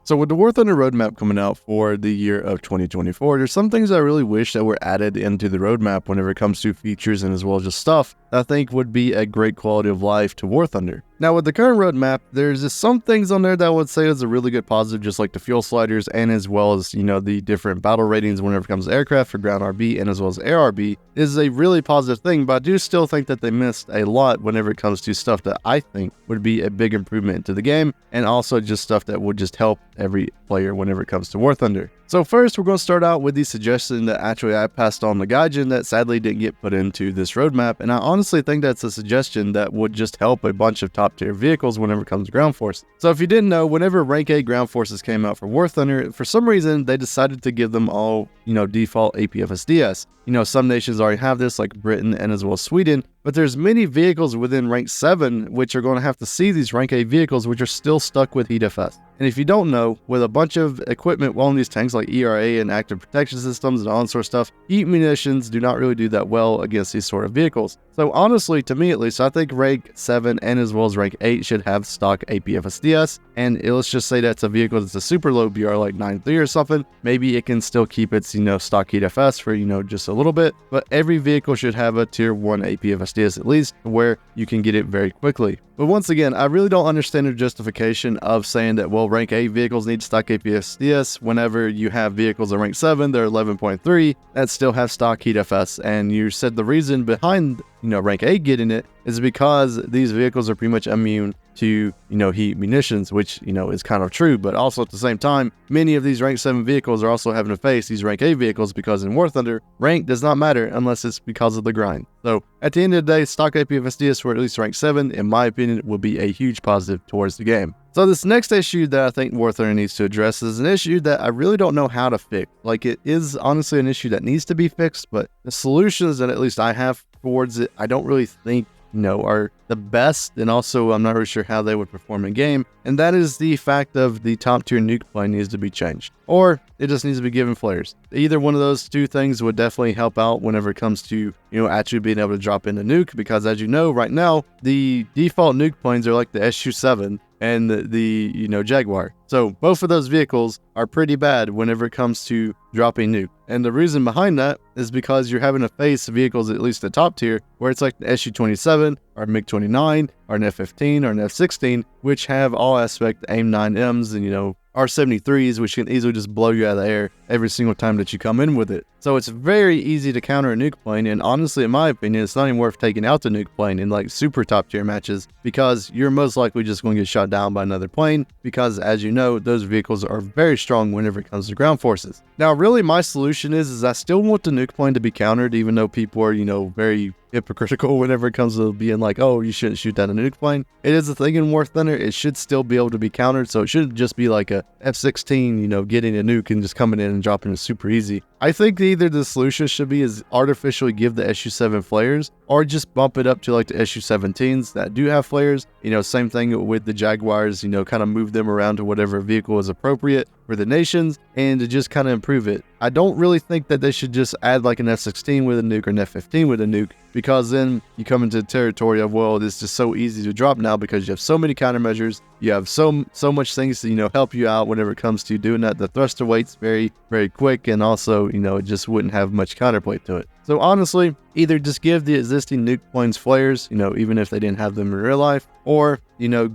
So with the War Thunder roadmap coming out for the year of 2024, there's some things I really wish that were added into the roadmap whenever it comes to features and as well as just stuff that I think would be a great quality of life to War Thunder. Now with the current roadmap, there's just some things on there that I would say is a really good positive, just like the fuel sliders and as well as, the different battle ratings whenever it comes to aircraft for ground RB and as well as air RB is a really positive thing, but I do still think that they missed a lot whenever it comes to stuff that I think would be a big improvement to the game and also just stuff that would just help every player whenever it comes to War Thunder. So first, we're going to start out with the suggestion that actually I passed on the Gaijin that sadly didn't get put into this roadmap, and I honestly think that's a suggestion that would just help a bunch of top tier vehicles whenever it comes to ground force. So if you didn't know, whenever rank A ground forces came out for War Thunder, for some reason they decided to give them all, default APFSDS. Some nations already have this, like Britain and as well as Sweden, but there's many vehicles within rank 7 which are going to have to see these rank A vehicles which are still stuck with heat FS. And if you don't know, with a bunch of equipment on these tanks like ERA and active protection systems and all that sort of stuff, heat munitions do not really do that well against these sort of vehicles. So honestly, to me at least, I think rank 7 and as well as rank 8 should have stock APFSDS. And let's just say that's a vehicle that's a super low BR like 9.3 or something. Maybe it can still keep its, stock heat FS for, just a little bit. But every vehicle should have a tier 1 APFSDS at least, where you can get it very quickly. But once again, I really don't understand the justification of saying that, well, rank 8 vehicles need stock APFSDS whenever you have vehicles at rank 7, they're 11.3, that still have stock heat FS. And you said the reason behind, rank 8 getting it is because these vehicles are pretty much immune to, heat munitions, which, is kind of true. But also at the same time, many of these rank 7 vehicles are also having to face these rank 8 vehicles because in War Thunder, rank does not matter unless it's because of the grind. So at the end of the day, stock APFSDS for at least rank 7, in my opinion, will be a huge positive towards the game. So this next issue that I think War Thunder needs to address is an issue that I really don't know how to fix. Like, it is honestly an issue that needs to be fixed, but the solutions that at least I have towards it, I don't really think are the best, and also I'm not really sure how they would perform in game, and that is the fact of the top tier nuke plane needs to be changed, or it just needs to be given flares. Either one of those two things would definitely help out whenever it comes to actually being able to drop in a nuke, because as you know, right now the default nuke planes are like the SU-7 and the Jaguar. So both of those vehicles are pretty bad whenever it comes to dropping nuke. And the reason behind that is because you're having to face vehicles, at least the top tier, where it's like the SU-27 or MiG-29 or an F-15 or an F-16, which have all aspect AIM-9Ms and R-73s, which can easily just blow you out of the air every single time that you come in with it. So it's very easy to counter a nuke plane, and honestly, in my opinion, it's not even worth taking out the nuke plane in like super top tier matches, because you're most likely just going to get shot down by another plane, because as you know, those vehicles are very strong whenever it comes to ground forces. Now really my solution is I still want the nuke plane to be countered, even though people are very hypocritical whenever it comes to being like, oh, you shouldn't shoot down a nuke plane. It is a thing in War Thunder. It should still be able to be countered, so it shouldn't just be like a F-16, getting a nuke and just coming in and dropping it super easy. I think either the solution should be is artificially give the SU-7 flares, or just bump it up to like the SU-17s that do have flares. Same thing with the Jaguars, kind of move them around to whatever vehicle is appropriate for the nations and to just kind of improve it. I don't really think that they should just add like an F-16 with a nuke or an F-15 with a nuke, because then you come into the territory of, well, it's just so easy to drop now because you have so many countermeasures. You have so much things to help you out whenever it comes to doing that. The thruster weight's very, very quick, and also it just wouldn't have much counterplate to it. So honestly, either just give the existing nuke planes flares, even if they didn't have them in real life, or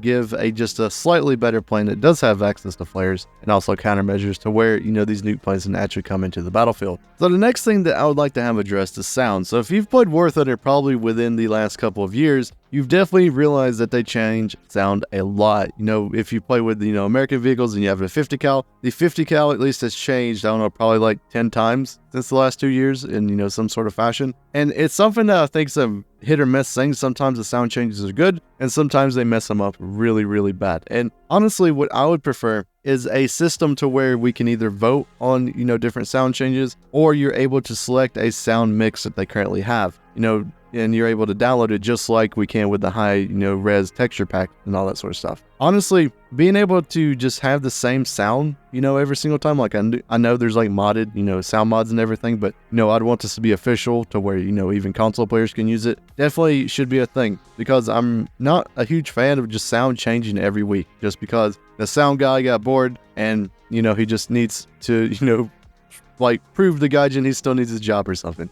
give just a slightly better plane that does have access to flares and also countermeasures to where these nuke planes can actually come into the battlefield. So the next thing that I would like to have addressed is sound. So if you've played War Thunder probably within the last couple of years, you've definitely realized that they change sound a lot. If you play with American vehicles and you have a 50 cal, the 50 cal at least has changed, I don't know, probably like 10 times since the last 2 years in some sort of fashion. And it's something that I think's a hit or miss thing. Sometimes the sound changes are good, and sometimes they mess them up really, really bad. And honestly, what I would prefer is a system to where we can either vote on different sound changes, or you're able to select a sound mix that they currently have. and you're able to download it just like we can with the high, res texture pack and all that sort of stuff. Honestly, being able to just have the same sound, every single time, like I know there's like modded, sound mods and everything, but I'd want this to be official to where, even console players can use it. Definitely should be a thing, because I'm not a huge fan of just sound changing every week, just because the sound guy got bored and, he just needs to, like prove to Gaijin he still needs his job or something.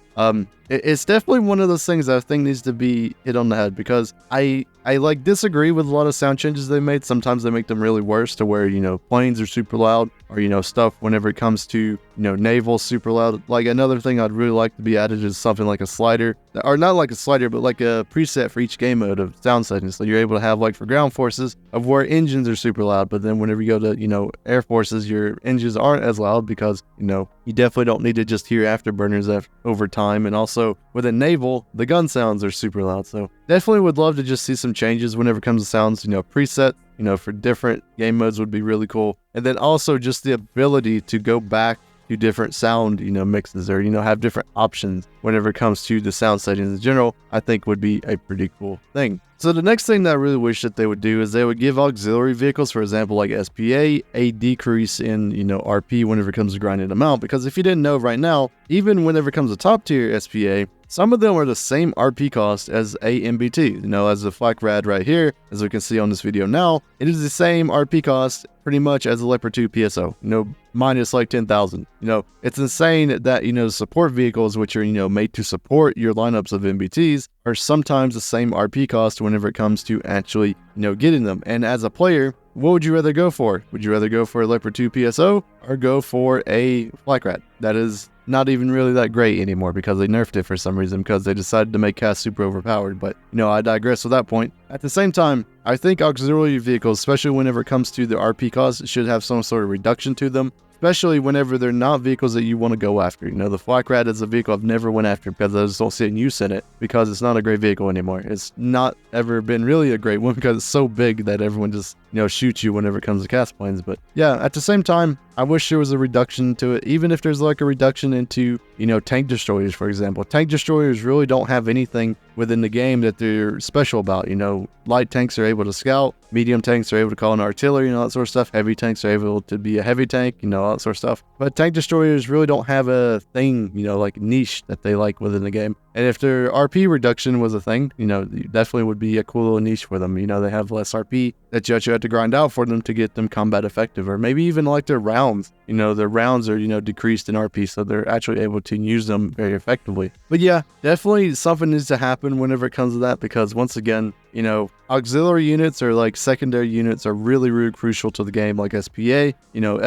It's definitely one of those things that I think needs to be hit on the head, because I like disagree with a lot of sound changes they made. Sometimes they make them really worse to where, planes are super loud, or, stuff whenever it comes to, naval super loud. Like another thing I'd really like to be added is something like a slider, or not like a slider, but like a preset for each game mode of sound settings. So you're able to have like for ground forces of where engines are super loud, but then whenever you go to, air forces, your engines aren't as loud because, you definitely don't need to just hear afterburners over time. And also within naval, the gun sounds are super loud. So definitely would love to just see some changes whenever it comes to sounds, preset, for different game modes would be really cool. And then also just the ability to go back to different sound, mixes, or, have different options whenever it comes to the sound settings in general, I think would be a pretty cool thing. So the next thing that I really wish that they would do is they would give auxiliary vehicles, for example, like SPAA, a decrease in, RP whenever it comes to grinding them out. Because if you didn't know right now, even whenever it comes to top tier SPAA, some of them are the same RP cost as a MBT. As the flak rad right here, as we can see on this video now, it is the same RP cost pretty much as a Leopard 2 PSO, minus like 10,000. It's insane that, support vehicles, which are, made to support your lineups of MBTs, are sometimes the same RP cost whenever it comes to actually, getting them. And as a player, what would you rather go for? Would you rather go for a Leopard 2 PSO or go for a flak rad? That is not even really that great anymore because they nerfed it for some reason, because they decided to make cast super overpowered. But, I digress with that point. At the same time, I think auxiliary vehicles, especially whenever it comes to the RP cost, should have some sort of reduction to them, especially whenever they're not vehicles that you want to go after. The flak rad is a vehicle I've never went after because I just don't see any use in it, because it's not a great vehicle anymore. It's not ever been really a great one because it's so big that everyone just, shoots you whenever it comes to cast planes. But yeah, at the same time, I wish there was a reduction to it, even if there's like a reduction into, tank destroyers, for example. Tank destroyers really don't have anything within the game that they're special about. Light tanks are able to scout, medium tanks are able to call in artillery and all that sort of stuff. Heavy tanks are able to be a heavy tank, all that sort of stuff. But tank destroyers really don't have a thing, like niche that they like within the game. And if their RP reduction was a thing, definitely would be a cool little niche for them. They have less RP that you actually have to grind out for them to get them combat effective, or maybe even like their rounds. Their rounds are, decreased in RP, so they're actually able to use them very effectively. But yeah, definitely something needs to happen whenever it comes to that, because once again, auxiliary units or like secondary units are really, really crucial to the game, like SPA.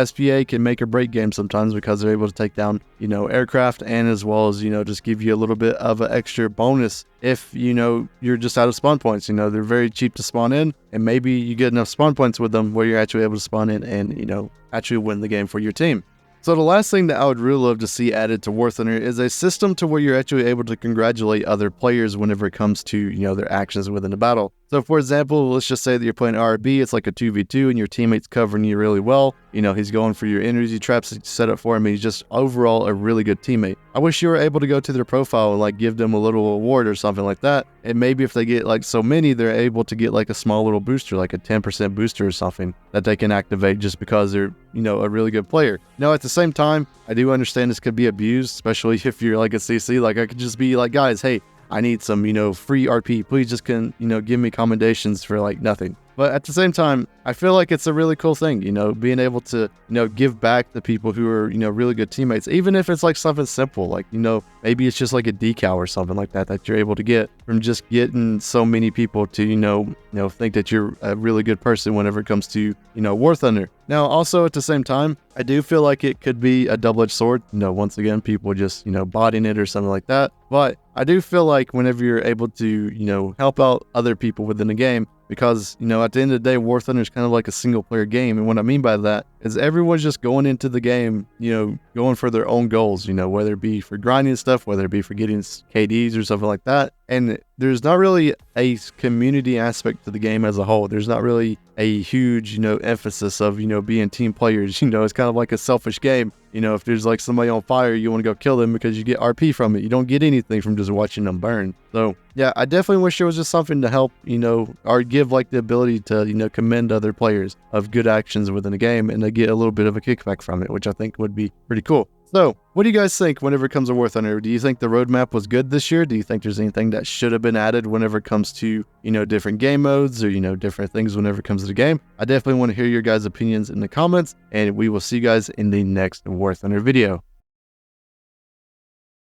SPA can make or break games sometimes because they're able to take down, aircraft, and as well as, just give you a little bit of an extra bonus if, you're just out of spawn points. They're very cheap to spawn in, and maybe you get enough spawn points with them where you're actually able to spawn in and, actually win the game for your team. So the last thing that I would really love to see added to War Thunder is a system to where you're actually able to congratulate other players whenever it comes to, their actions within the battle. So for example, let's just say that you're playing RB, it's like a 2v2 and your teammate's covering you really well. He's going for your energy traps that you set up for him, and he's just overall a really good teammate. I wish you were able to go to their profile and like give them a little award or something like that. And maybe if they get like so many, they're able to get like a small little booster, like a 10% booster or something that they can activate just because they're, a really good player. Now, at the same time, I do understand this could be abused, especially if you're like a CC. Like I could just be like, guys, hey, I need some, free RP. Please just give me commendations for like nothing. But at the same time, I feel like it's a really cool thing, being able to, give back to people who are, really good teammates, even if it's like something simple, like, maybe it's just like a decal or something like that you're able to get from just getting so many people to, think that you're a really good person whenever it comes to, War Thunder. Now, also at the same time, I do feel like it could be a double-edged sword. Once again, people just, botting it or something like that. But I do feel like whenever you're able to, help out other people within the game, because, at the end of the day, War Thunder is kind of like a single player game. And what I mean by that is everyone's just going into the game, going for their own goals, whether it be for grinding stuff, whether it be for getting KDs or something like that. And there's not really a community aspect to the game as a whole. There's not really a huge, emphasis of, being team players. It's kind of like a selfish game. If there's like somebody on fire, you want to go kill them because you get RP from it. You don't get anything from just watching them burn. So yeah, I definitely wish there was just something to help, or give like the ability to, commend other players of good actions within the game and to get a little bit of a kickback from it, which I think would be pretty cool. So what do you guys think whenever it comes to War Thunder? Do you think the roadmap was good this year? Do you think there's anything that should have been added whenever it comes to, different game modes or, different things whenever it comes to the game? I definitely want to hear your guys' opinions in the comments, and we will see you guys in the next War Thunder video.